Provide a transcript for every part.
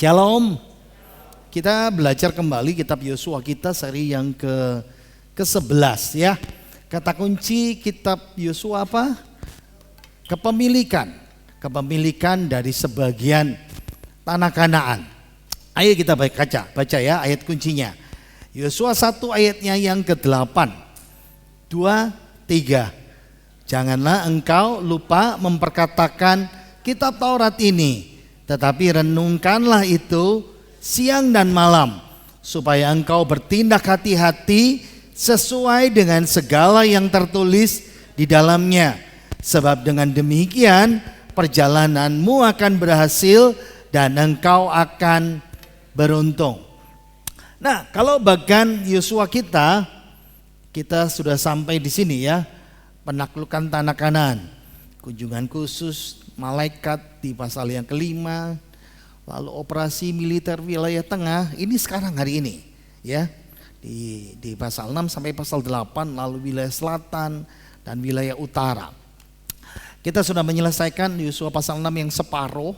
Shalom. Kita belajar kembali kitab Yosua kita seri yang ke-11 ya. Kata kunci kitab Yosua apa? Kepemilikan. Kepemilikan dari sebagian tanah Kanaan. Ayo kita baca ya ayat kuncinya. Yosua 1 ayatnya yang ke-8. 2, 3. Janganlah engkau lupa memperkatakan kitab Taurat ini, tetapi renungkanlah itu siang dan malam, supaya engkau bertindak hati-hati sesuai dengan segala yang tertulis di dalamnya. Sebab dengan demikian perjalananmu akan berhasil dan engkau akan beruntung. Nah, kalau bagian Yosua kita sudah sampai di sini ya. Penaklukan tanah Kanaan, kunjungan khusus malaikat di pasal yang ke-5, lalu operasi militer wilayah tengah, ini sekarang hari ini ya, di pasal 6 sampai pasal 8, lalu wilayah selatan dan wilayah utara. Kita sudah menyelesaikan Yosua pasal 6 yang separuh,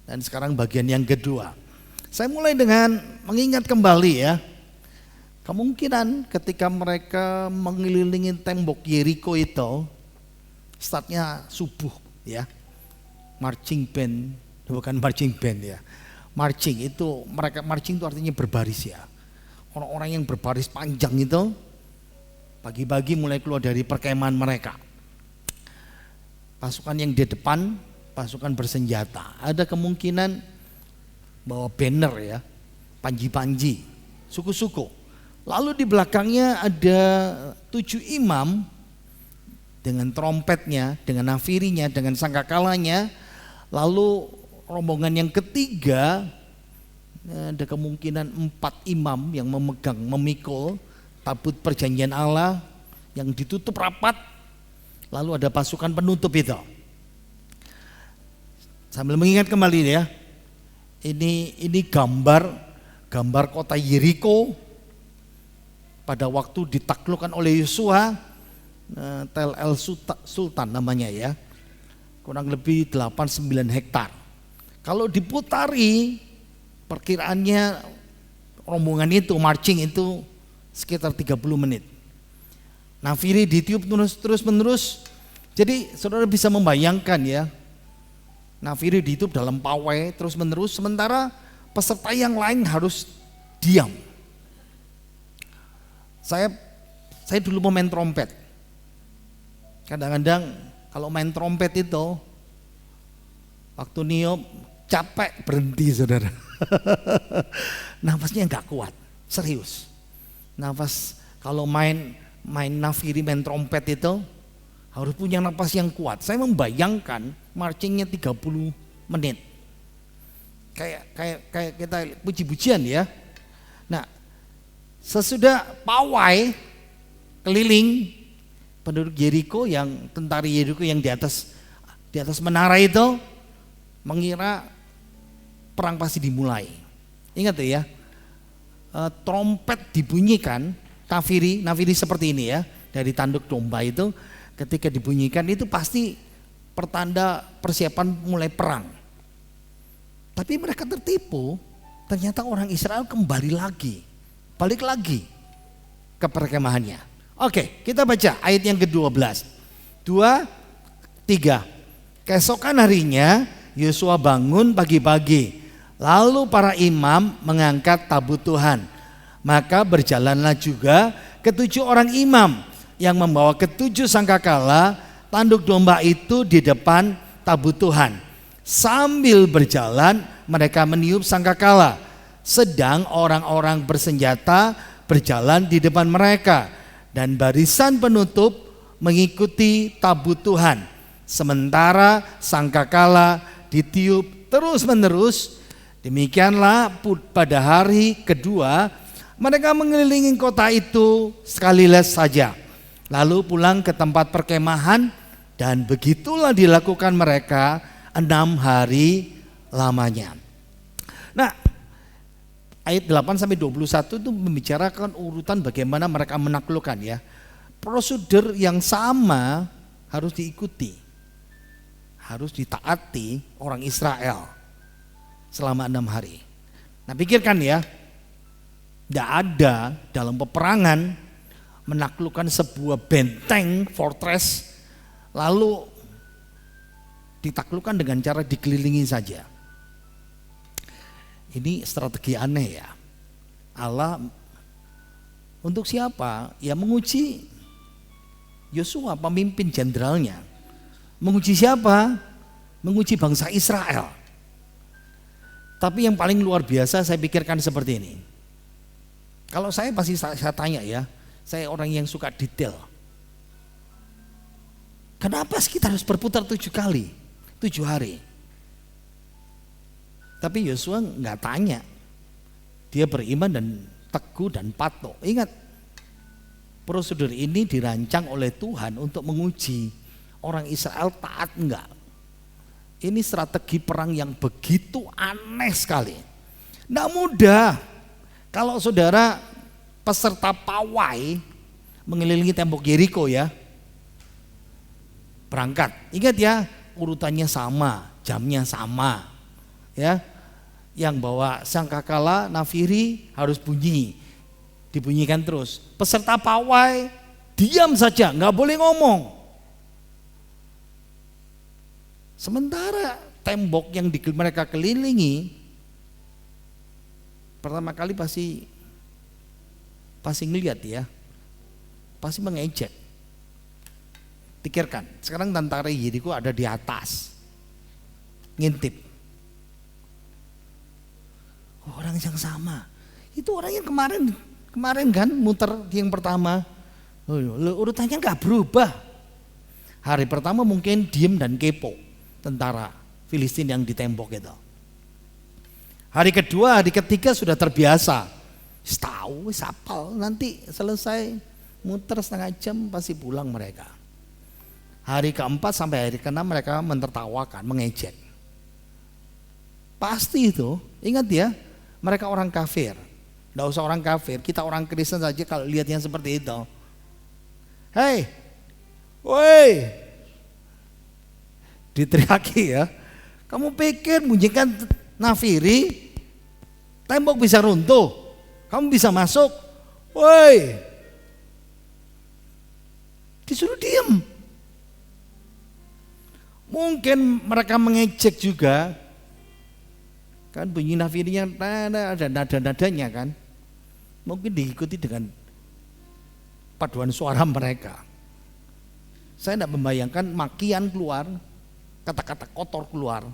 dan sekarang bagian yang kedua. Saya mulai dengan mengingat kembali ya, kemungkinan ketika mereka mengelilingi tembok Yeriko itu, startnya subuh ya, marching band, bukan marching band ya, marching itu artinya berbaris ya, orang-orang yang berbaris panjang itu pagi-pagi mulai keluar dari perkemahan mereka. Pasukan yang di depan, pasukan bersenjata, ada kemungkinan bawa banner ya, panji-panji, suku-suku. Lalu di belakangnya ada 7 imam dengan trompetnya, dengan nafirinya, dengan sangkakalanya. Lalu rombongan yang ketiga ada kemungkinan 4 imam yang memikul tabut perjanjian Allah yang ditutup rapat. Lalu ada pasukan penutup itu. Sambil mengingat kembali ya, ini gambar kota Yeriko pada waktu ditaklukkan oleh Yosua, Tel El Sultan namanya ya, kurang lebih 8-9 hektar. Kalau diputari, perkiraannya rombongan itu, marching itu sekitar 30 menit. Nafiri ditiup terus menerus. Jadi saudara bisa membayangkan ya, nafiri ditiup dalam pawai terus menerus, sementara peserta yang lain harus diam. Saya dulu mau main trompet. Kadang-kadang kalau main trompet itu, waktu niup capek berhenti saudara. Nafasnya nggak kuat, serius. Nafas kalau main nafiri, main trompet itu harus punya nafas yang kuat. Saya membayangkan marchingnya 30 menit. Kayak kita puji-pujian ya. Nah, sesudah pawai keliling penduduk Yeriko, yang tentara Yeriko yang di atas menara itu mengira perang pasti dimulai. Ingat ya, trompet dibunyikan, nafiri seperti ini ya, dari tanduk domba itu ketika dibunyikan itu pasti pertanda persiapan mulai perang. Tapi mereka tertipu, ternyata orang Israel balik lagi ke perkemahannya. Oke, kita baca ayat yang ke-12. 2, 3. Keesokan harinya Yosua bangun pagi-pagi, lalu para imam mengangkat tabut Tuhan. Maka berjalanlah juga ke-7 orang imam yang membawa ke-7 sangkakala tanduk domba itu di depan tabut Tuhan. Sambil berjalan mereka meniup sangkakala, sedang orang-orang bersenjata berjalan di depan mereka, dan barisan penutup mengikuti tabut Tuhan. Sementara sangkakala ditiup terus-menerus. Demikianlah pada hari kedua mereka mengelilingi kota itu sekali saja, lalu pulang ke tempat perkemahan, dan begitulah dilakukan mereka 6 hari lamanya. Nah, ayat 8-21 itu membicarakan urutan bagaimana mereka menaklukkan ya. Prosedur yang sama harus diikuti, harus ditaati orang Israel selama 6 hari. Nah pikirkan ya, tidak ada dalam peperangan menaklukkan sebuah benteng, fortress, lalu ditaklukkan dengan cara dikelilingi saja. Ini strategi aneh ya. Allah untuk siapa? Ya menguji Yosua, pemimpin jenderalnya. Menguji siapa? Menguji bangsa Israel. Tapi yang paling luar biasa saya pikirkan seperti ini. Kalau saya pasti saya tanya ya, saya orang yang suka detail. Kenapa kita harus berputar 7 kali, 7 hari? Tapi Yosua nggak tanya. Dia beriman dan teguh dan patuh. Ingat, prosedur ini dirancang oleh Tuhan untuk menguji orang Israel taat enggak. Ini strategi perang yang begitu aneh sekali. Nggak mudah. Kalau saudara peserta pawai mengelilingi tembok Yeriko ya, berangkat. Ingat ya, urutannya sama, jamnya sama. Ya, yang bawa sangkakala nafiri harus bunyi, dibunyikan terus. Peserta pawai diam saja, nggak boleh ngomong. Sementara tembok yang mereka kelilingi, pertama kali pasti ngeliat ya, pasti mengejek. Pikirkan, sekarang tentara Yeriko ada di atas, ngintip. Orang yang sama, itu orang yang kemarin kan muter yang pertama, urutannya nggak berubah. Hari pertama mungkin diem dan kepo tentara Filistin yang di tembok itu. Hari kedua, hari ketiga sudah terbiasa. Tahu, sapal, nanti selesai muter setengah jam pasti pulang mereka. Hari keempat sampai hari keenam mereka mentertawakan, mengejek. Pasti itu, ingat ya, mereka orang kafir. Nggak usah orang kafir, kita orang Kristen saja kalau lihatnya seperti itu. Hei, woi, diteriaki ya. Kamu pikir bunyikan nafiri, tembok bisa runtuh, kamu bisa masuk, woi, disuruh diam. Mungkin mereka mengejek juga, kan bunyi nafirinya ada nada-nadanya kan, mungkin diikuti dengan paduan suara mereka. Saya tidak membayangkan makian keluar, kata-kata kotor keluar,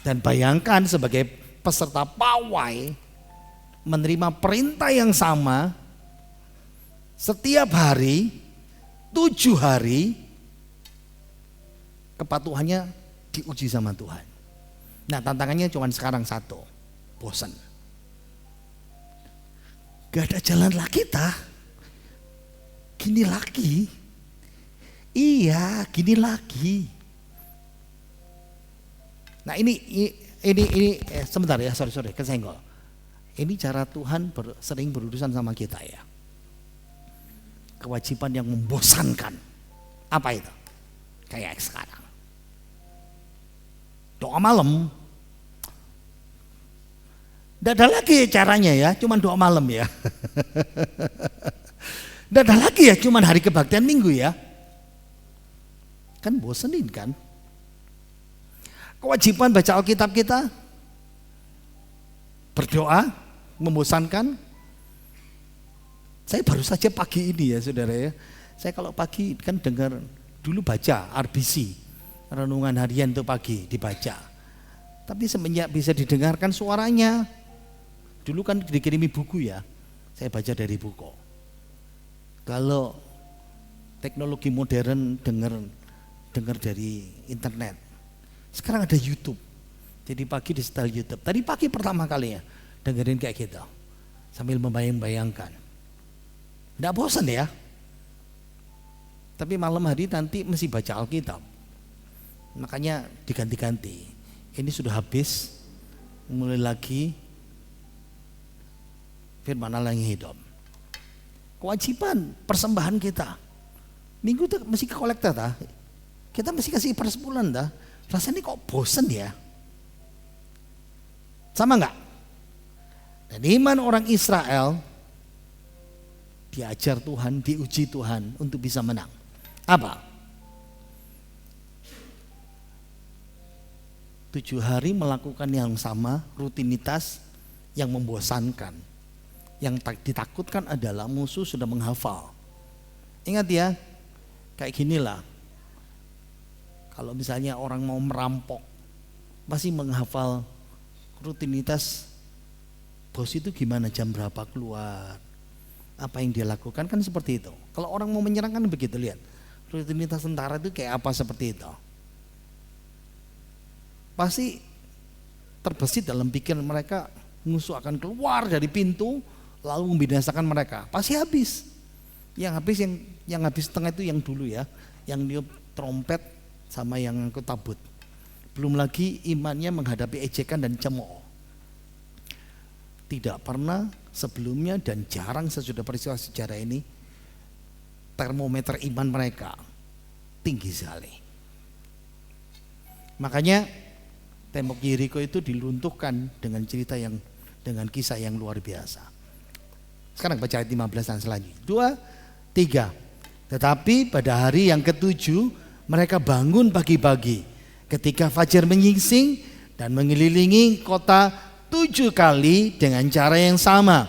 dan bayangkan sebagai peserta pawai menerima perintah yang sama setiap hari 7 hari, kepatuhannya diuji sama Tuhan. Nah tantangannya cuma sekarang satu, bosan. Gak ada jalan lagi tah, gini lagi, iya gini lagi. Nah ini sebentar ya, sorry kesenggol. Ini cara Tuhan sering berurusan sama kita ya. Kewajiban yang membosankan. Apa itu? Kayak sekarang. Doa malam. Tidak ada lagi caranya ya, cuman doa malam ya. Tidak ada lagi ya, cuman hari kebaktian minggu ya. Kan bosenin kan? Kewajiban baca Alkitab kita, berdoa, membosankan. Saya baru saja pagi ini ya saudara ya. Saya kalau pagi kan dengar, dulu baca RBC, renungan harian itu pagi dibaca. Tapi semenjak bisa didengarkan suaranya, dulu kan dikirimi buku ya, saya baca dari buku. Kalau teknologi modern dengar dari internet. Sekarang ada YouTube. Jadi pagi di setel YouTube. Tadi pagi pertama kali ya dengerin kayak gitu. Sambil membayang-bayangkan. Nggak bosan ya. Tapi malam hari nanti mesti baca Alkitab. Makanya diganti-ganti. Ini sudah habis. Mulai lagi firman Allah yang hidup. Kewajiban persembahan kita. Minggu itu mesti ke kolektor dah. Kita mesti kasih persepuluhan dah. Rasanya kok bosen ya? Sama enggak? Dan iman orang Israel diajar Tuhan, diuji Tuhan untuk bisa menang. Apa? 7 hari melakukan yang sama, rutinitas yang membosankan. Yang ditakutkan adalah musuh sudah menghafal. Ingat ya, kayak ginilah. Kalau misalnya orang mau merampok, pasti menghafal rutinitas bos itu gimana, jam berapa keluar, apa yang dia lakukan, kan seperti itu. Kalau orang mau menyerang kan begitu, lihat rutinitas tentara itu kayak apa, seperti itu. Pasti terbesit dalam pikiran mereka, musuh akan keluar dari pintu lalu membinasakan mereka. Pasti habis. Yang habis tengah itu yang dulu ya, yang niup trompet sama yang ngangkut tabut. Belum lagi imannya menghadapi ejekan dan cemooh. Tidak pernah sebelumnya dan jarang sesudah peristiwa sejarah ini termometer iman mereka tinggi sekali. Makanya tembok Yeriko itu diluntuhkan dengan cerita yang, dengan kisah yang luar biasa. Sekarang baca ayat 15 dan selanjutnya. 2, 3. Tetapi pada hari yang ke-7 mereka bangun pagi-pagi ketika fajar menyingsing dan mengelilingi kota 7 kali dengan cara yang sama.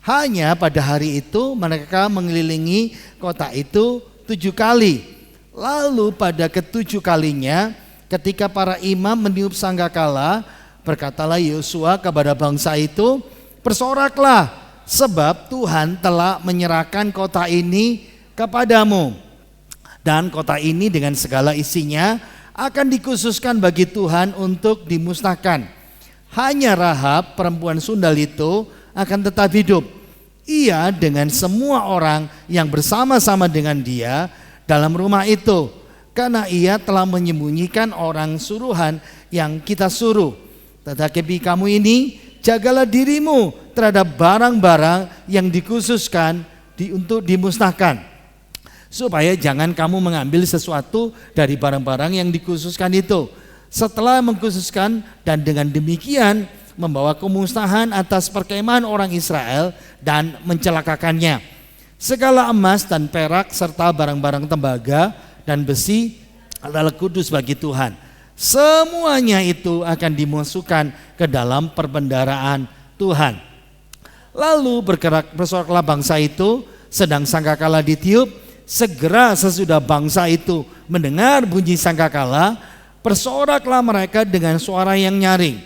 Hanya pada hari itu mereka mengelilingi kota itu 7 kali. Lalu pada ke-7 kalinya ketika para imam meniup sangkakala, berkatalah Yosua kepada bangsa itu, bersoraklah sebab Tuhan telah menyerahkan kota ini kepadamu. Dan kota ini dengan segala isinya akan dikhususkan bagi Tuhan untuk dimusnahkan. Hanya Rahab perempuan sundal itu akan tetap hidup. Ia dengan semua orang yang bersama-sama dengan dia dalam rumah itu, karena ia telah menyembunyikan orang suruhan yang kita suruh. Tetapi kamu ini jagalah dirimu terhadap barang-barang yang dikhususkan untuk dimusnahkan, supaya jangan kamu mengambil sesuatu dari barang-barang yang dikhususkan itu. Setelah mengkhususkan dan dengan demikian membawa kemusnahan atas perkemahan orang Israel dan mencelakakannya. Segala emas dan perak serta barang-barang tembaga dan besi adalah kudus bagi Tuhan. Semuanya itu akan dimasukkan ke dalam perbendaharaan Tuhan. Lalu bersoraklah bangsa itu, sedang sangkakala ditiup. Segera sesudah bangsa itu mendengar bunyi sangkakala, bersoraklah mereka dengan suara yang nyaring.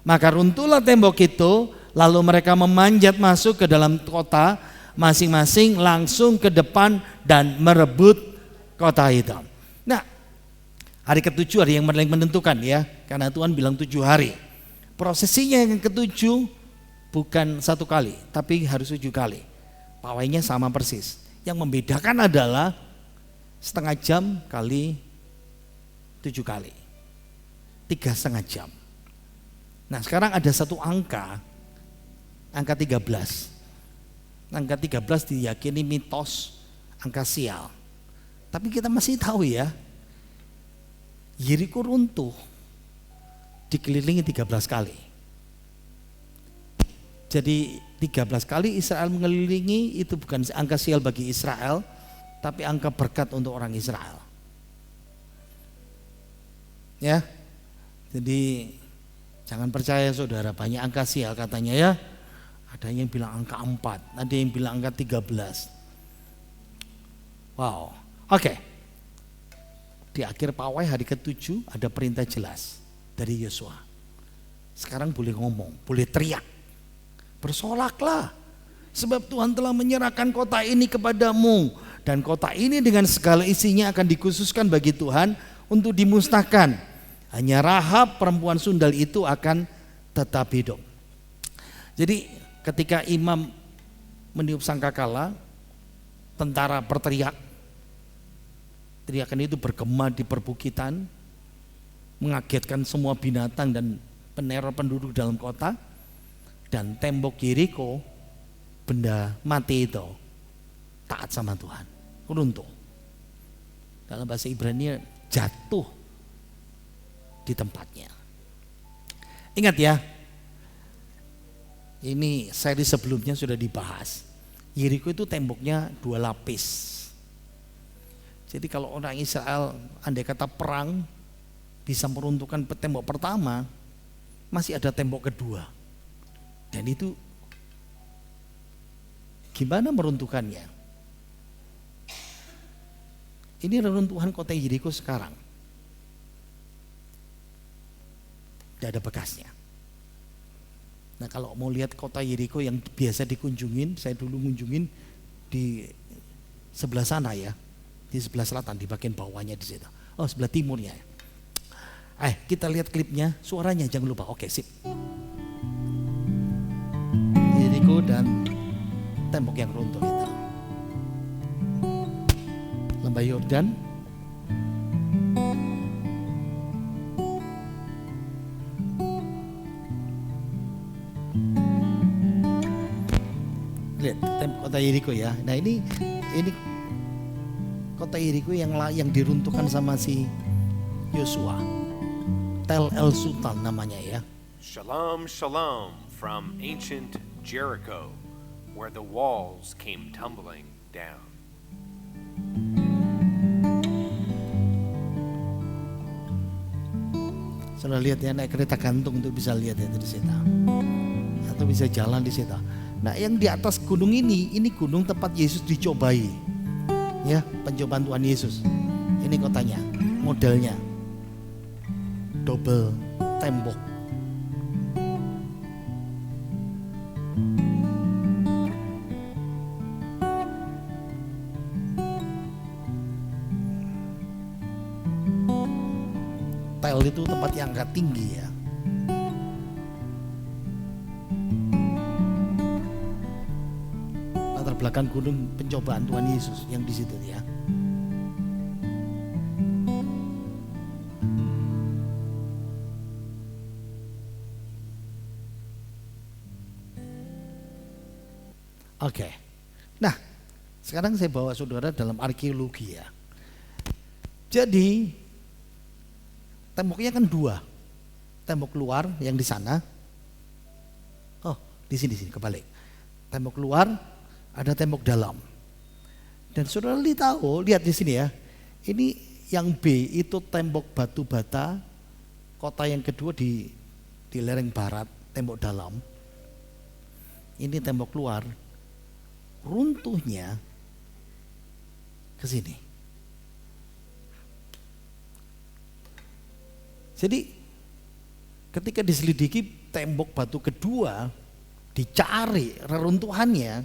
Maka runtuhlah tembok itu, lalu mereka memanjat masuk ke dalam kota, masing-masing langsung ke depan dan merebut kota itu. Nah, hari ke-7 hari yang paling menentukan ya, karena Tuhan bilang 7 hari. Prosesinya yang ke-7 bukan 1 kali, tapi harus 7 kali. Pawainya sama persis. Yang membedakan adalah setengah jam kali 7 kali, 3,5 jam. Nah sekarang ada satu angka 13. Angka 13 diyakini mitos, angka sial. Tapi kita masih tahu ya, Yeriko runtuh dikelilingi 13 kali. Jadi 13 kali Israel mengelilingi, itu bukan angka sial bagi Israel, tapi angka berkat untuk orang Israel. Ya, jadi jangan percaya saudara, banyak angka sial katanya ya. Ada yang bilang angka 4, ada yang bilang angka 13. Wow, oke. Di akhir pawai hari ke-7 ada perintah jelas dari Yosua. Sekarang boleh ngomong, boleh teriak. Bersolaklah, sebab Tuhan telah menyerahkan kota ini kepadamu. Dan kota ini dengan segala isinya akan dikhususkan bagi Tuhan untuk dimusnahkan. Hanya Rahab perempuan sundal itu akan tetap hidup. Jadi ketika imam meniup sangkakala, tentara berteriak. Teriakan itu bergema di perbukitan, mengagetkan semua binatang dan peneror penduduk dalam kota. Dan tembok Yeriko, benda mati itu, taat sama Tuhan, runtuh. Dalam bahasa Ibrani jatuh di tempatnya. Ingat ya, Ini seri sebelumnya sudah dibahas. Yeriko itu temboknya 2 lapis. Jadi kalau orang Israel andai kata perang bisa meruntuhkan tembok pertama, masih ada tembok kedua. Dan itu gimana meruntuhkannya? Ini reruntuhan kota Yeriko sekarang. Tidak ada bekasnya. Nah kalau mau lihat kota Yeriko yang biasa dikunjungin, saya dulu ngunjungin di sebelah sana ya, di sebelah selatan, di bagian bawahnya di situ. Oh sebelah timurnya. Kita lihat klipnya, suaranya jangan lupa. Oke sip. Yeriko dan tembok yang runtuh itu. Lembah Yordan. Lihat kota Yeriko ya. Nah ini kota Yeriko yang diruntuhkan sama si Yosua. Tel El Sultan namanya ya. Shalom, shalom from ancient Jericho, where the walls came tumbling down. Sudah lihat ya, naik kereta gantung untuk bisa lihat ya di situ. Atau bisa jalan di situ. Nah yang di atas gunung ini gunung tempat Yesus dicobai. Ya, pencobaan Tuhan Yesus. Ini kotanya, modelnya. Double tembok. Tel itu tempat yang agak tinggi ya. Latar belakang gunung pencobaan Tuhan Yesus yang di situ ya. Oke. Nah, sekarang saya bawa saudara dalam arkeologi ya. Jadi temboknya kan 2. Tembok luar yang di sana. Oh, di sini kebalik. Tembok luar, ada tembok dalam. Dan saudara lihat di sini ya. Ini yang B itu tembok batu bata. Kota yang kedua di lereng barat, tembok dalam. Ini tembok luar. Runtuhnya ke sini. Jadi ketika diselidiki tembok batu kedua, dicari reruntuhannya,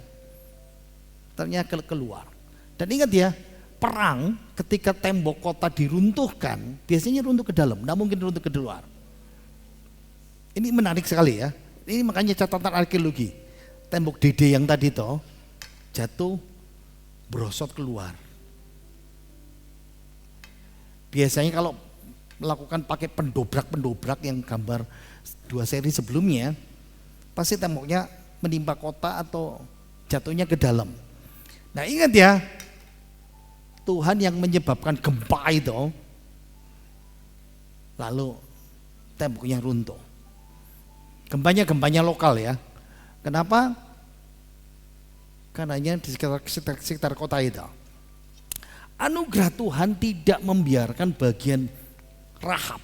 ternyata keluar. Dan ingat ya, perang ketika tembok kota diruntuhkan, biasanya runtuh ke dalam, tidak mungkin runtuh ke luar. Ini menarik sekali ya. Ini makanya catatan arkeologi. Tembok DD yang tadi toh jatuh brosot keluar. Biasanya kalau melakukan pakai pendobrak yang gambar 2 seri sebelumnya, pasti temboknya menimpa kota atau jatuhnya ke dalam. Nah ingat ya, Tuhan yang menyebabkan gempa itu, lalu temboknya runtuh. Gempanya lokal ya. Kenapa? Karena di sekitar kota itu. Anugerah Tuhan tidak membiarkan bagian Rahab,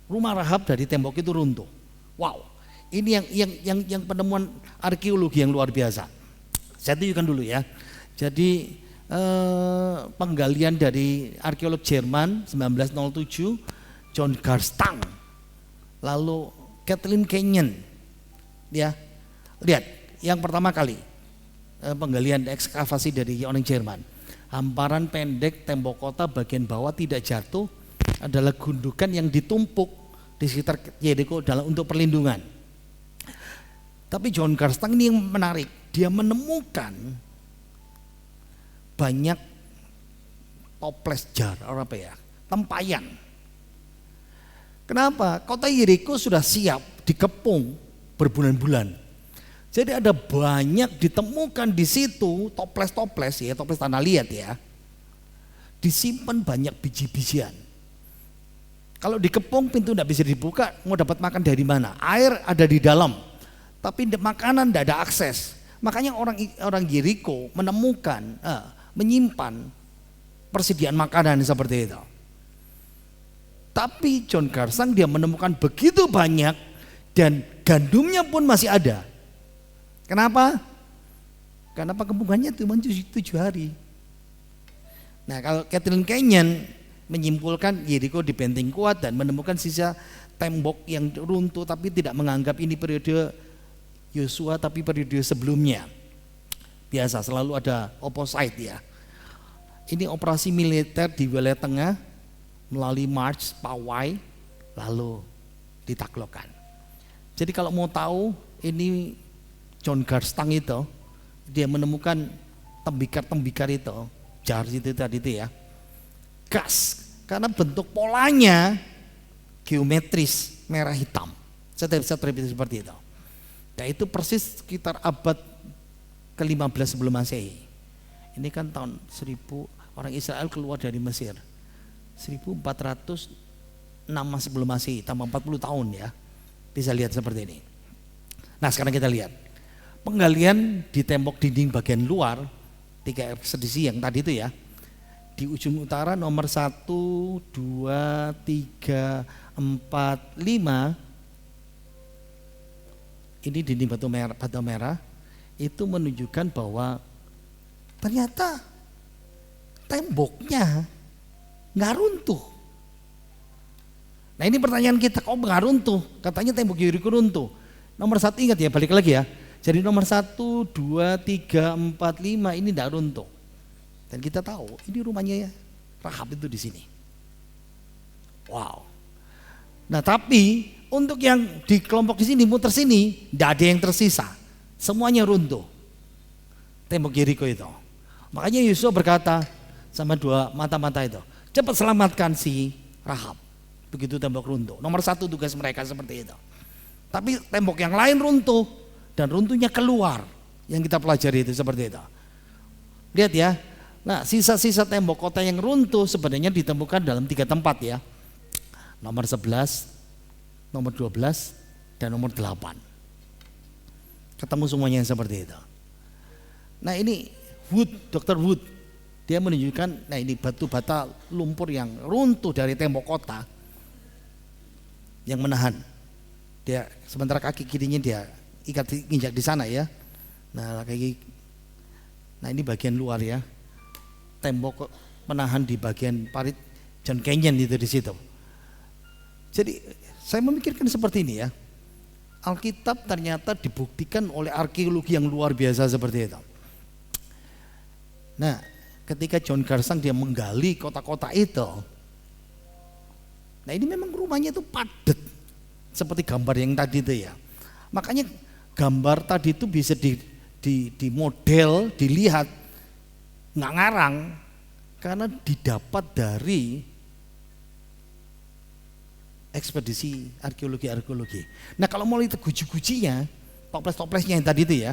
rumah Rahab dari tembok itu runtuh. Wow, ini yang penemuan arkeologi yang luar biasa. Saya tunjukkan dulu ya. Jadi penggalian dari arkeolog Jerman 1907, John Garstang, lalu Kathleen Kenyon, ya lihat yang pertama kali penggalian ekskavasi dari orang Jerman. Hamparan pendek tembok kota bagian bawah tidak jatuh adalah gundukan yang ditumpuk di sekitar Yeriko untuk perlindungan. Tapi John Garstang ini yang menarik, dia menemukan banyak toples jar, tempayan. Kenapa? Kota Yeriko sudah siap dikepung berbulan-bulan. Jadi ada banyak ditemukan di situ toples ya, toples tanah liat ya. Disimpan banyak biji-bijian. Kalau dikepung pintu tidak bisa dibuka, mau dapat makan dari mana? Air ada di dalam. tapi makanan tidak ada akses. Makanya orang Yeriko menemukan, menyimpan persediaan makanan seperti itu. Tapi John Garsang dia menemukan begitu banyak dan gandumnya pun masih ada. Kenapa? Karena pakembangannya cuma 7 hari. Nah, kalau Kathleen Kenyon menyimpulkan Yeriko dibenteng kuat dan menemukan sisa tembok yang runtuh, tapi tidak menganggap ini periode Yosua tapi periode sebelumnya. Biasa selalu ada opposite ya. Ini operasi militer di wilayah tengah melalui march pawai lalu ditaklukkan. Jadi kalau mau tahu ini John Garsang itu dia menemukan tembikar-tembikar itu, jar itu tadi itu ya. Gas karena bentuk polanya geometris merah hitam. Setiap seperti itu. Nah itu persis sekitar abad ke-15 sebelum Masehi. Ini kan tahun 1000 orang Israel keluar dari Mesir. 1406 sebelum Masehi, tambah 40 tahun ya. Bisa lihat seperti ini. Nah sekarang kita lihat. Penggalian di tembok dinding bagian luar 3 sedisi yang tadi itu ya. Di ujung utara nomor 1, 2, 3, 4, 5. Ini dinding batu merah itu menunjukkan bahwa ternyata temboknya nggak runtuh. Nah ini pertanyaan kita, kok nggak runtuh? Katanya tembok Yeriko runtuh. Nomor 1 ingat ya, balik lagi ya. Jadi nomor 1, 2, 3, 4, 5 ini tidak runtuh. Dan kita tahu ini rumahnya ya Rahab itu di sini. Wow. Nah tapi untuk yang di kelompok di sini muter sini tidak ada yang tersisa. Semuanya runtuh. Tembok Yeriko itu. Makanya Yosua berkata sama 2 mata-mata itu, cepat selamatkan si Rahab. Begitu tembok runtuh. Nomor 1 tugas mereka seperti itu. Tapi tembok yang lain runtuh dan runtuhnya keluar. Yang kita pelajari itu seperti itu. Lihat ya. Nah, sisa-sisa tembok kota yang runtuh sebenarnya ditemukan dalam 3 tempat ya. Nomor 11, nomor 12 dan nomor 8. Ketemu semuanya yang seperti itu. Nah, ini Wood, Dr. Wood. Dia menunjukkan, nah ini batu bata lumpur yang runtuh dari tembok kota yang menahan. Dia sementara kaki kirinya dia injak di sana ya. Nah ini bagian luar ya. Tembok menahan di bagian parit John Kenyon itu di situ. Jadi saya memikirkan seperti ini ya. Alkitab ternyata dibuktikan oleh arkeologi yang luar biasa seperti itu. Nah, ketika John Garsang dia menggali kota-kota itu, nah ini memang rumahnya itu padat seperti gambar yang tadi itu ya. Makanya gambar tadi itu bisa di model, dilihat nggak ngarang karena didapat dari ekspedisi arkeologi. Nah kalau mau lihat guci-gucinya, toples-toplesnya yang tadi itu ya,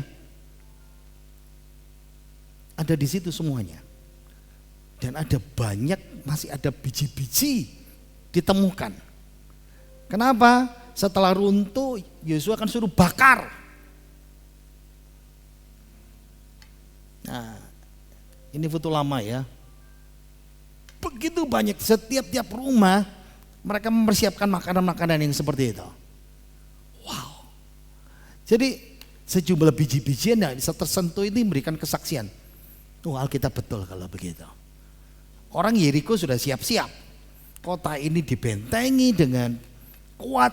ada di situ semuanya. Dan ada banyak, masih ada biji-biji ditemukan. Kenapa? Setelah runtuh, Yosua akan suruh bakar. Nah, ini foto lama ya. Begitu banyak, setiap rumah mereka mempersiapkan makanan-makanan yang seperti itu. Wow. Jadi sejumlah biji-bijian yang bisa tersentuh ini memberikan kesaksian. Tuh Alkitab betul kalau begitu. Orang Yeriko sudah siap-siap. Kota ini dibentengi dengan kuat,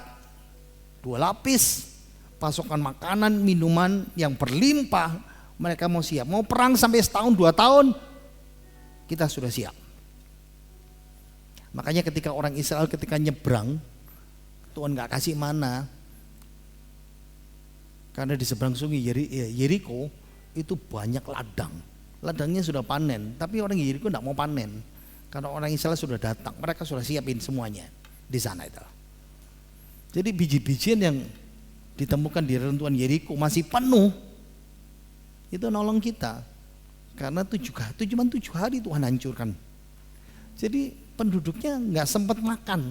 2 lapis, pasokan makanan, minuman yang berlimpah. Mereka mau siap, mau perang sampai setahun 2 tahun, kita sudah siap. Makanya ketika orang Israel ketika nyebrang, Tuhan gak kasih mana. Karena di seberang sungai Yeriko itu banyak ladang. Ladangnya sudah panen, tapi orang Yeriko tidak mau panen. Karena orang Israel sudah datang, mereka sudah siapin semuanya di sana itu. Jadi biji-bijian yang ditemukan di reruntuhan Yeriko masih penuh. Itu nolong kita. Karena cuma 7 hari Tuhan hancurkan. Jadi penduduknya nggak sempat makan.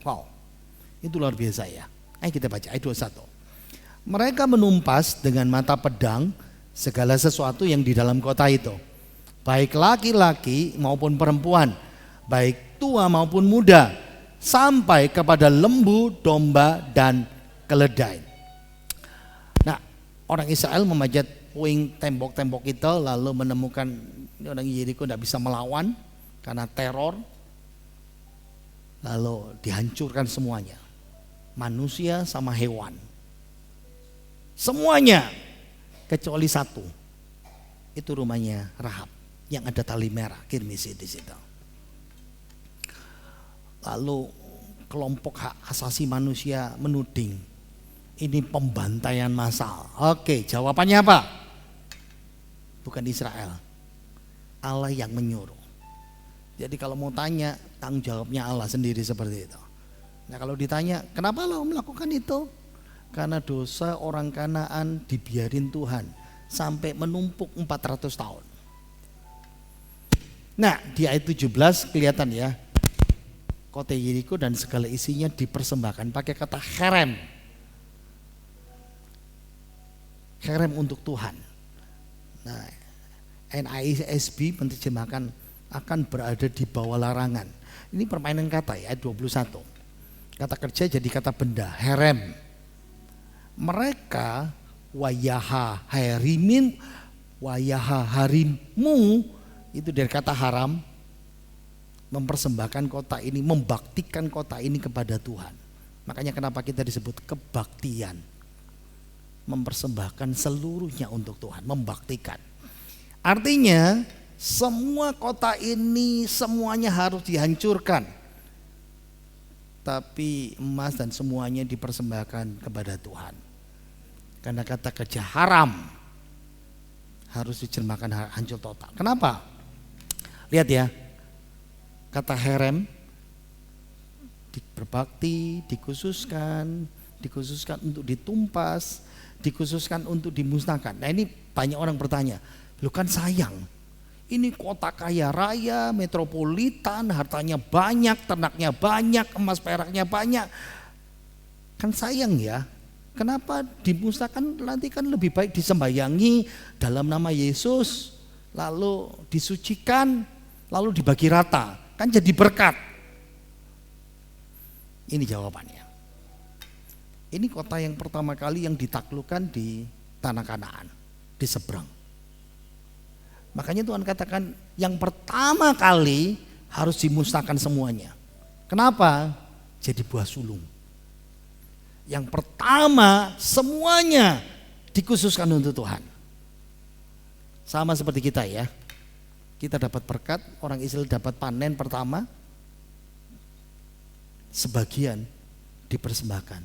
Wow, itu luar biasa ya. Ayo kita baca ayat 21. Mereka menumpas dengan mata pedang segala sesuatu yang di dalam kota itu, baik laki-laki maupun perempuan, baik tua maupun muda, sampai kepada lembu, domba, dan keledai. Nah, orang Israel memanjat puing tembok-tembok itu, lalu menemukan orang Yeriko tidak bisa melawan karena teror, lalu dihancurkan semuanya, manusia sama hewan, semuanya kecuali satu, itu rumahnya Rahab yang ada tali merah kirmisi di situ. Lalu kelompok hak asasi manusia menuding ini pembantaian massal. Oke, jawabannya apa? Bukan Israel, Allah yang menyuruh. Jadi kalau mau tanya, tanggung jawabnya Allah sendiri seperti itu. Nah kalau ditanya, kenapa lo melakukan itu? Karena dosa orang Kanaan dibiarin Tuhan sampai menumpuk 400 tahun. Nah di ayat 17 kelihatan ya, kota Yeriko dan segala isinya dipersembahkan pakai kata herem. Herem untuk Tuhan. Nah NASB menerjemahkan akan berada di bawah larangan. Ini permainan kata ya, ayat 21. Kata kerja jadi kata benda, herem. Mereka wayaha harimin, wayaha harimu, itu dari kata haram, mempersembahkan kota ini, membaktikan kota ini kepada Tuhan. Makanya kenapa kita disebut kebaktian, mempersembahkan seluruhnya untuk Tuhan, membaktikan. Artinya semua kota ini semuanya harus dihancurkan, tapi emas dan semuanya dipersembahkan kepada Tuhan. Karena kata kerja haram harus dicermakan hancur total. Kenapa? Lihat ya, kata herem berbakti, dikhususkan untuk ditumpas, dikhususkan untuk dimusnahkan. Nah ini banyak orang bertanya, lu kan sayang, ini kota kaya raya, metropolitan, hartanya banyak, ternaknya banyak, emas peraknya banyak. Kan sayang ya, kenapa dimusnahkan? Nanti kan lebih baik disembayangi dalam nama Yesus, lalu disucikan, lalu dibagi rata, kan jadi berkat. Ini jawabannya. Ini kota yang pertama kali yang ditaklukkan di tanah Kanaan, di seberang. Makanya Tuhan katakan yang pertama kali harus dimusnahkan semuanya. Kenapa? Jadi buah sulung. Yang pertama semuanya dikhususkan untuk Tuhan. Sama seperti kita ya. Kita dapat berkat, orang Israel dapat panen pertama, sebagian dipersembahkan,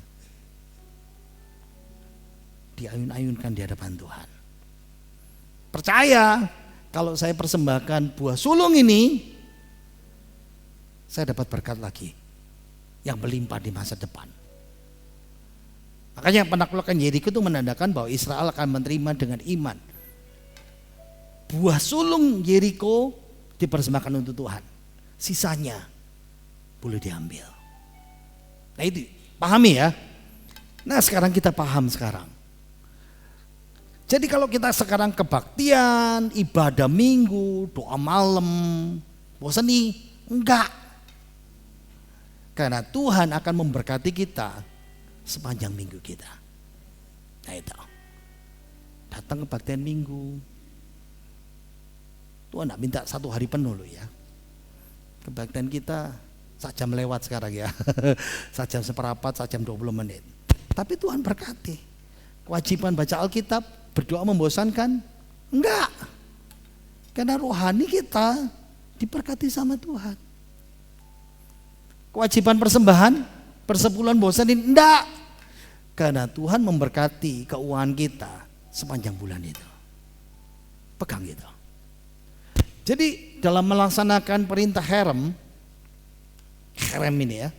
diayun-ayunkan di hadapan Tuhan. Percaya, kalau saya persembahkan buah sulung ini, saya dapat berkat lagi yang berlimpah di masa depan. Makanya penaklukan Yeriko itu menandakan bahwa Israel akan menerima dengan iman. Buah sulung Yeriko dipersembahkan untuk Tuhan, sisanya boleh diambil. Nah itu pahami ya. Nah sekarang kita paham sekarang. Jadi kalau kita sekarang kebaktian, ibadah minggu, doa malam, bosan nih? Enggak. Karena Tuhan akan memberkati kita sepanjang minggu kita. Nah itu. Datang kebaktian minggu. Tuhan enggak minta 1 hari penuh loh ya. Kebaktian kita 1 jam lewat sekarang ya. 1 jam seperempat, 1 jam 20 menit. Tapi Tuhan berkati. Kewajiban baca Alkitab, berdoa membosankan? Enggak. Karena rohani kita diberkati sama Tuhan. Kewajiban persembahan, persepuluhan bosanin? Enggak. Karena Tuhan memberkati keuangan kita sepanjang bulan itu. Pegang itu. Jadi dalam melaksanakan perintah herem ini ya,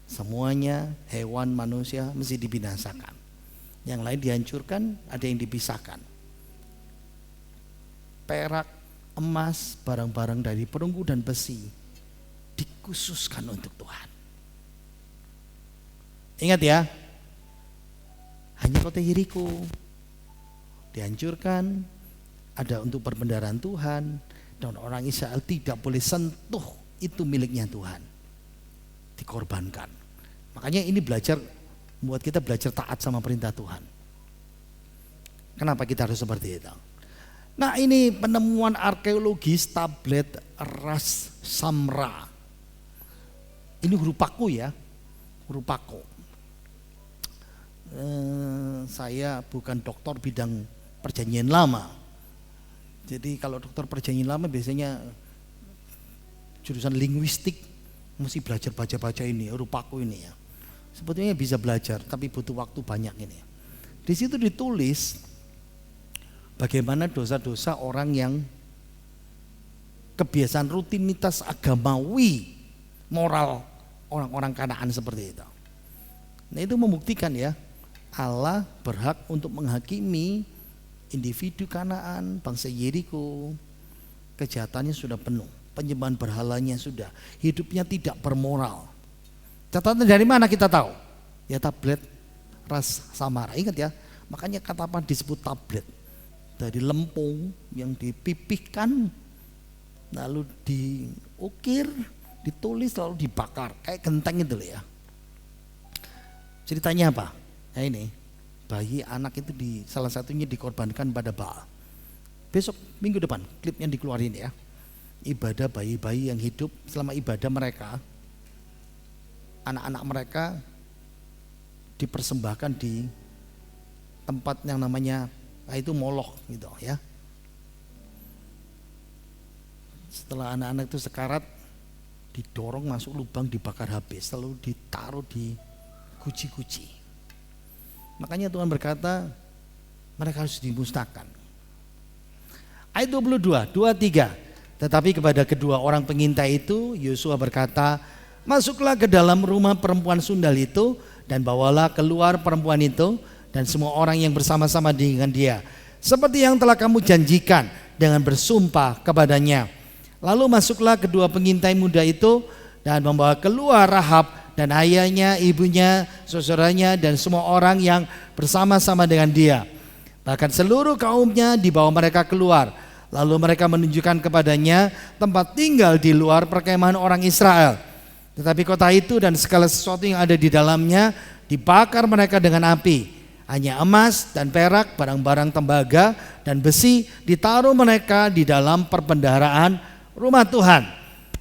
semuanya hewan, manusia mesti dibinasakan. Yang lain dihancurkan, ada yang dipisahkan. Perak, emas, barang-barang dari perunggu dan besi dikhususkan untuk Tuhan. Ingat ya, hanya kota Yeriko dihancurkan, ada untuk perbendaharaan Tuhan, dan orang Israel tidak boleh sentuh, itu miliknya Tuhan, dikorbankan. Makanya ini buat kita belajar taat sama perintah Tuhan. Kenapa kita harus seperti itu? Nah, ini penemuan arkeologis tablet Ras Samra. Ini huruf Paku ya, huruf Paku. Saya bukan dokter bidang perjanjian lama. Jadi kalau dokter perjanjian lama biasanya jurusan linguistik, mesti belajar baca-baca ini, huruf Paku ini ya. Sebetulnya bisa belajar, tapi butuh waktu banyak ini. Di situ ditulis bagaimana dosa-dosa orang yang kebiasaan rutinitas agamawi, moral orang-orang Kanaan seperti itu. Nah, itu membuktikan ya, Allah berhak untuk menghakimi individu Kanaan, bangsa Yeriko. Kejahatannya sudah penuh, penyembahan berhalanya sudah, hidupnya tidak bermoral. Catatan dari mana kita tahu? Ya tablet Ras Samara. Ingat ya, makanya kata apa disebut tablet? Dari lempung yang dipipihkan, lalu diukir, ditulis, lalu dibakar, kayak genteng itu loh ya. Ceritanya apa? Nah ini, bayi anak itu salah satunya dikorbankan pada Baal. Besok minggu depan klipnya dikeluarin ya. Ibadah bayi-bayi yang hidup selama ibadah mereka, anak-anak mereka dipersembahkan di tempat yang namanya itu Moloch gitu ya. Setelah anak-anak itu sekarat, didorong masuk lubang, dibakar habis, lalu ditaruh di guci-guci. Makanya Tuhan berkata mereka harus dimusnahkan. Ayat 22, 23. Tetapi kepada kedua orang pengintai itu Yosua berkata, masuklah ke dalam rumah perempuan sundal itu dan bawalah keluar perempuan itu dan semua orang yang bersama-sama dengan dia, seperti yang telah kamu janjikan dengan bersumpah kepadanya. Lalu masuklah kedua pengintai muda itu dan membawa keluar Rahab dan ayahnya, ibunya, saudaranya dan semua orang yang bersama-sama dengan dia. Bahkan seluruh kaumnya dibawa mereka keluar. Lalu mereka menunjukkan kepadanya tempat tinggal di luar perkemahan orang Israel. Tetapi kota itu dan segala sesuatu yang ada di dalamnya dibakar mereka dengan api. Hanya emas dan perak, barang-barang tembaga dan besi ditaruh mereka di dalam perbendaharaan rumah Tuhan.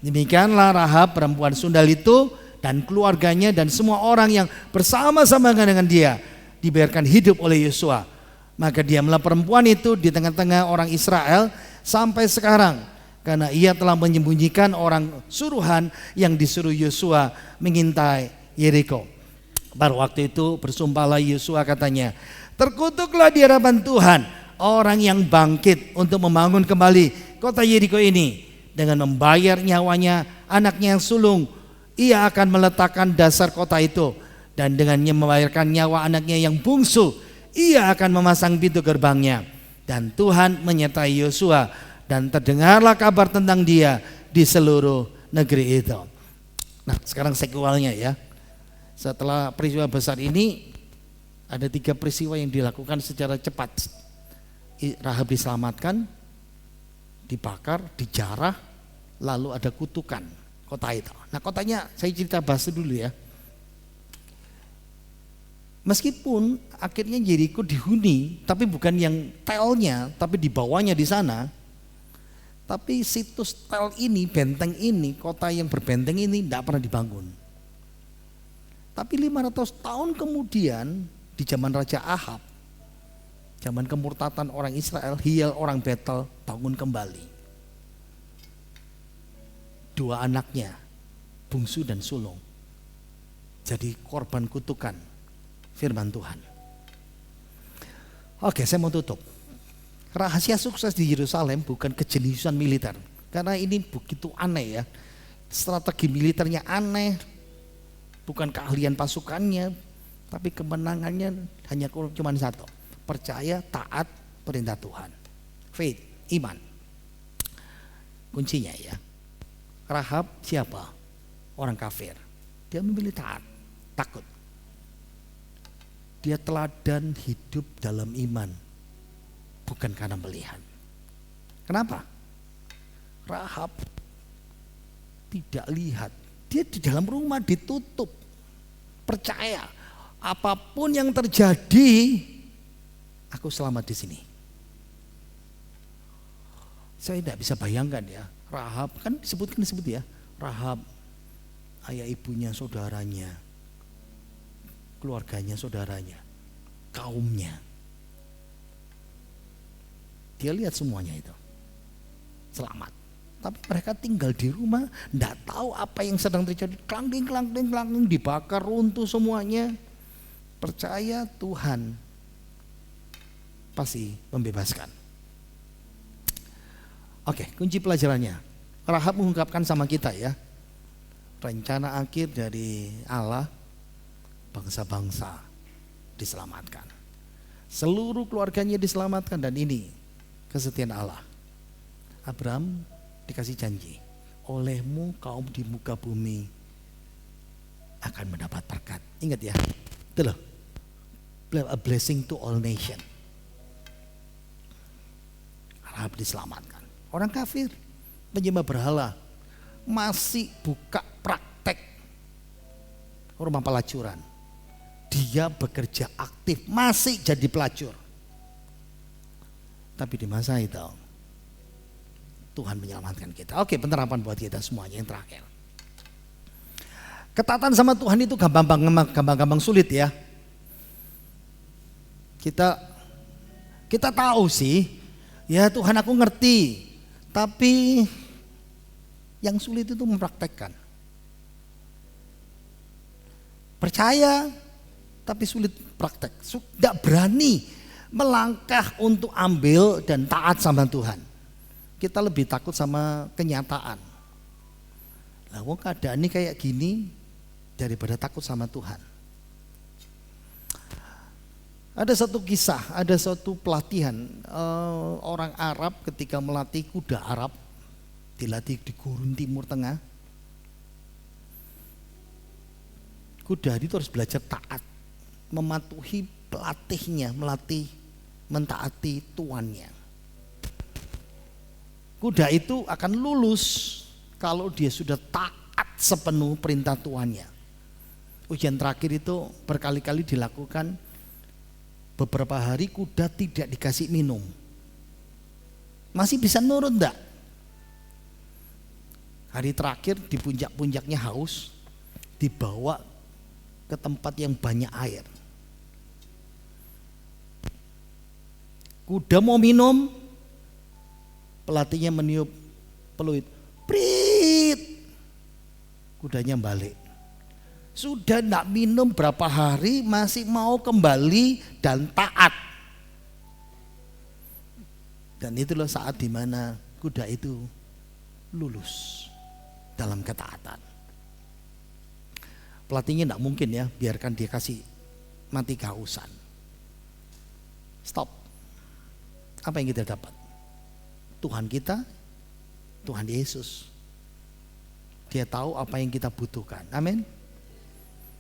Demikianlah Rahab perempuan sundal itu dan keluarganya dan semua orang yang bersama-sama dengan dia dibiarkan hidup oleh Yosua. Maka diamlah perempuan itu di tengah-tengah orang Israel sampai sekarang, karena ia telah menyembunyikan orang suruhan yang disuruh Yosua mengintai Yeriko. Pada waktu itu bersumpahlah Yosua katanya, terkutuklah di hadapan Tuhan orang yang bangkit untuk membangun kembali kota Yeriko ini dengan membayar nyawanya anaknya yang sulung. Ia akan meletakkan dasar kota itu dan dengannya membayarkan nyawa anaknya yang bungsu, ia akan memasang pintu gerbangnya. Dan Tuhan menyertai Yosua dan terdengarlah kabar tentang dia di seluruh negeri itu. Nah, sekarang sekualnya ya. Setelah peristiwa besar ini ada 3 peristiwa yang dilakukan secara cepat. Rahab diselamatkan, dibakar, dijarah, lalu ada kutukan kota itu. Nah, kotanya saya cerita bahas dulu ya. Meskipun akhirnya Yeriko dihuni, tapi bukan yang telnya, tapi di bawahnya di sana. Tapi situs tel ini, benteng ini, kota yang berbenteng ini tidak pernah dibangun. Tapi 500 tahun kemudian di zaman Raja Ahab, zaman kemurtatan orang Israel, Hiel orang Betel bangun kembali. 2 anaknya, bungsu dan sulung, jadi korban kutukan firman Tuhan. Oke, saya mau tutup. Rahasia sukses di Yerusalem bukan kejeniusan militer, karena ini begitu aneh ya. Strategi militernya aneh, bukan keahlian pasukannya, tapi kemenangannya hanya cuma satu: percaya, taat, perintah Tuhan. Faith, iman. Kuncinya ya. Rahab siapa? Orang kafir. Dia memilih taat, takut. Dia teladan hidup dalam iman, bukan karena melihat. Kenapa? Rahab tidak lihat. Dia di dalam rumah ditutup. Percaya, apapun yang terjadi, aku selamat di sini. Saya tidak bisa bayangkan ya, Rahab kan disebut ya, Rahab ayah ibunya, saudaranya, keluarganya, saudaranya, kaumnya. Dia lihat semuanya itu selamat. Tapi mereka tinggal di rumah, tidak tahu apa yang sedang terjadi. Klangking, dibakar runtuh semuanya. Percaya Tuhan pasti membebaskan. Oke, kunci pelajarannya. Rahab mengungkapkan sama kita ya, rencana akhir dari Allah, bangsa-bangsa diselamatkan. Seluruh keluarganya diselamatkan, dan ini kesetiaan Allah. Abraham dikasih janji, olehmu kaum di muka bumi akan mendapat berkat. Ingat ya, itu loh, a blessing to all nation. Rahab diselamatkan. Orang kafir, penyembah berhala, masih buka praktek rumah pelacuran. Dia bekerja aktif, masih jadi pelacur. Tapi di masa itu Tuhan menyelamatkan kita. Oke, penerapan buat kita semuanya yang terakhir. Ketaatan sama Tuhan itu gampang-gampang sulit ya. Kita tahu sih, ya Tuhan aku ngerti. Tapi yang sulit itu mempraktekkan. Percaya tapi sulit praktek. Tidak berani melangkah untuk ambil dan taat sama Tuhan. Kita lebih takut sama kenyataan. Lah wong keadaan ini kayak gini daripada takut sama Tuhan. Ada satu kisah, ada satu pelatihan orang Arab ketika melatih kuda Arab, dilatih di gurun Timur Tengah. Kuda itu harus belajar taat, mematuhi pelatihnya, mentaati tuannya. Kuda itu akan lulus kalau dia sudah taat sepenuh perintah tuannya. Ujian terakhir itu berkali-kali dilakukan. Beberapa hari kuda tidak dikasih minum. Masih bisa nurut enggak? Hari terakhir di puncak-puncaknya haus, dibawa ke tempat yang banyak air. Kuda mau minum, pelatihnya meniup peluit, prit, kudanya balik. Sudah tidak minum berapa hari masih mau kembali dan taat. Dan itulah saat dimana kuda itu lulus dalam ketaatan. Pelatihnya tidak mungkin ya biarkan dia kasih mati kehausan. Stop. Apa yang kita dapat? Tuhan kita, Tuhan Yesus. Dia tahu apa yang kita butuhkan. Amin.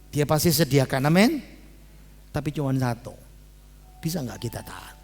Dia pasti sediakan, amin. Tapi cuma satu, bisa nggak kita taat?